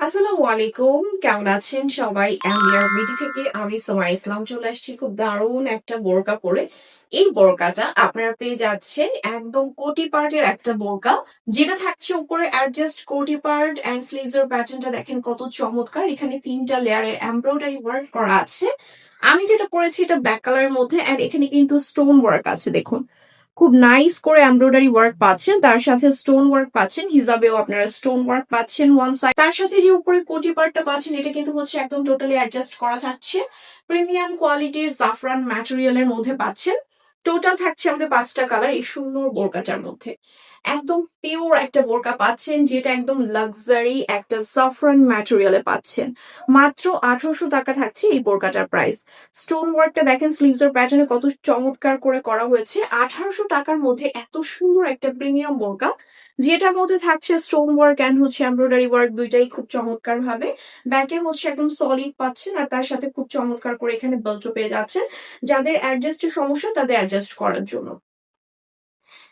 আসসালামু আলাইকুম, কেমন আছেন সবাই? এমবিআর বিডি থেকে আমি সোমা ইসলাম চলে আসছি খুব দারুণ একটা বোরকা পরে। এই বোরকাটা আপনারা পেয়ে যাচ্ছেন একদম কোটি পার্টের একটা বোরকা, যেটা থাকছে উপরে অ্যাডজাস্ট কোটি পার্ট অ্যান্ড স্লিভস এর প্যাটার্নটা দেখেন কত চমৎকার। এখানে 3টা লেয়ারের এমব্রয়ডারি ওয়ার্ক করা আছে। আমি যেটা পরেছি এটা ব্ল্যাক কালারের মধ্যে, অ্যান্ড এখানে কিন্তু স্টোন ওয়ার্ক আছে দেখুন। খুব নাইস করে এমব্রয়ডারি ওয়ার্ক পাচ্ছেন, তার সাথে স্টোন ওয়ার্ক পাচ্ছেন, হিজাবেও আপনারা স্টোন ওয়ার্ক পাচ্ছেন ওয়ান সাইড। তার সাথে যে উপরে কোটি পার্টটা পাচ্ছেন এটা কিন্তু হচ্ছে একদম টোটালি অ্যাডজাস্ট করা থাকছে। প্রিমিয়াম কোয়ালিটির জাফরান ম্যাটেরিয়ালের মধ্যে পাচ্ছেন। টোটাল থাকছে আমাদের 5টা কালার এই সুন্দর বোরকাটার মধ্যে। একদম পিওর একটা বোরকা পাচ্ছেন, যেটা একদম লাক্সারি একটা জাফরান ম্যাটেরিয়ালে পাচ্ছেন। মাত্র 1800 টাকা থাকছে এই বোরকাটার প্রাইস। স্টোন ওয়ার্কটা দেখেন স্লিভস এর প্যাটার্নে কত চমৎকার করে করা হয়েছে। 1800 টাকার মধ্যে এত সুন্দর একটা প্রিমিয়াম বোরকা, যেটার মধ্যে থাকছে স্টোন ওয়ার্ক অ্যান্ড হচ্ছে এমব্রয়ডারি ওয়ার্ক দুইটাই খুব চমৎকার ভাবে। ব্যাকে হচ্ছে একদম সলিড পাচ্ছেন, আর তার সাথে খুব চমৎকার করে এখানে বেল্টও পেয়ে যাচ্ছেন, যাদের অ্যাডজাস্টের সমস্যা তাদের অ্যাডজাস্ট করার জন্য।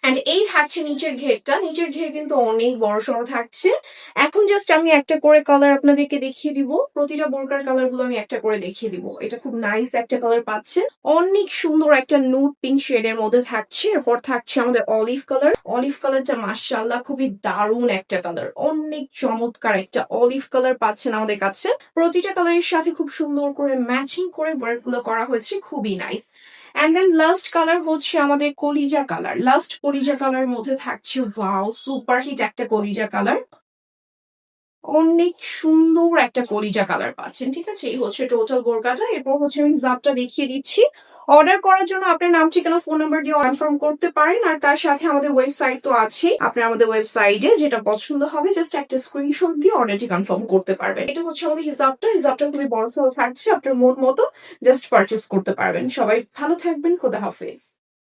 অ্যান্ড এই থাকছে নিচের ঘেরটা, নিচের ঘের কিন্তু অনেক বড় সড়ো থাকছে। এখন জাস্ট আমি একটা করে কালার আপনাদেরকে দেখিয়ে দিব, প্রতিটা বোরকার কালার গুলো আমি একটা করে দেখিয়ে দিব। এটা খুব নাইস একটা কালার পাচ্ছে, অনেক সুন্দর একটা নুড পিঙ্ক শেডের মধ্যে থাকছে। এরপর থাকছে আমাদের অলিভ কালার। অলিভ কালারটা মাশাআল্লাহ খুবই দারুণ একটা কালার, অনেক চমৎকার একটা অলিভ কালার পাচ্ছেন আমাদের কাছে। প্রতিটা কালারের সাথে খুব সুন্দর করে ম্যাচিং করে ওয়ার্ক গুলো করা হয়েছে, খুবই nice. And then last colour হচ্ছে আমাদের কলিজা কালার। লাস্ট কলিজা কালার মধ্যে থাকছে ওয়াও সুপার হিট একটা কলিজা কালার, অনেক সুন্দর একটা কলিজা কালার পাচ্ছেন। ঠিক আছে, এই হচ্ছে টোটাল বোরকাটা। এরপর হচ্ছে আমি জাবটা দেখিয়ে দিচ্ছি। অর্ডার করার জন্য আপনার নাম, ঠিকানা, ফোন নাম্বার দিয়ে কনফার্ম করতে পারেন, আর তার সাথে আমাদের ওয়েবসাইট তো আছেই। আপনি আমাদের ওয়েবসাইটে যেটা পছন্দ হবে জাস্ট একটা স্ক্রিনশট দিয়ে অর্ডারটি কনফার্ম করতে পারবেন। এটা হচ্ছে আমাদের হিজাবটা। হিজাবটা খুবই বড় সড়ো থাকছে, আপনার মন মতো জাস্ট পারচেস করতে পারবেন। সবাই ভালো থাকবেন, খোদা হাফেজ।